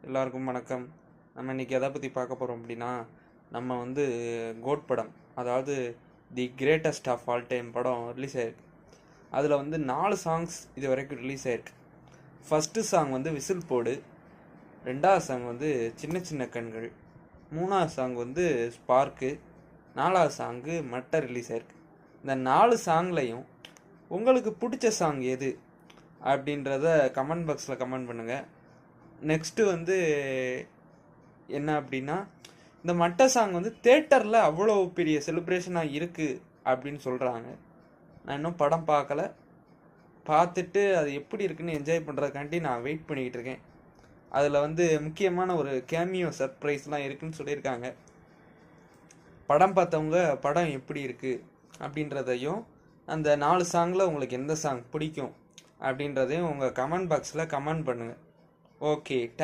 எல்லாருக்கும் வணக்கம். நம்ம இன்னைக்கு எதை பற்றி பார்க்க போகிறோம் அப்படின்னா, நம்ம வந்து கோட் படம், அதாவது the greatest of all time படம் ரிலீஸ் ஆயிருக்கு. அதில் வந்து 4 சாங்ஸ் இது வரைக்கும் ரிலீஸ் ஆயிருக்கு. ஃபஸ்ட்டு சாங் வந்து விசில் போடு, ரெண்டாவது சாங் வந்து சின்ன சின்ன கண்கள், மூணாவது சாங் வந்து ஸ்பார்க்கு, நாலாவது சாங்கு மட்டை ரிலீஸ் ஆயிருக்கு. இந்த 4 சாங்லையும் உங்களுக்கு பிடிச்ச சாங் எது அப்படின்றத கமெண்ட் பாக்ஸில் கமெண்ட் பண்ணுங்கள். நெக்ஸ்ட்டு வந்து என்ன அப்படின்னா, இந்த மட்டை சாங் வந்து தேட்டரில் அவ்வளோ பெரிய செலிப்ரேஷனாக இருக்குது அப்படின்னு சொல்கிறாங்க. நான் இன்னும் படம் பார்க்கல, பார்த்துட்டு அது எப்படி இருக்குன்னு என்ஜாய் பண்ணுறதுக்காண்டி நான் வெயிட் பண்ணிக்கிட்டு இருக்கேன். அதில் வந்து முக்கியமான ஒரு கேமியோ சர்ப்ரைஸ்லாம் இருக்குன்னு சொல்லியிருக்காங்க. படம் பார்த்தவங்க படம் எப்படி இருக்குது அப்படின்றதையும், அந்த 4 சாங்கில் உங்களுக்கு எந்த சாங் பிடிக்கும் அப்படின்றதையும் உங்கள் கமெண்ட் பாக்ஸில் கமெண்ட் பண்ணுங்கள். ஓகே.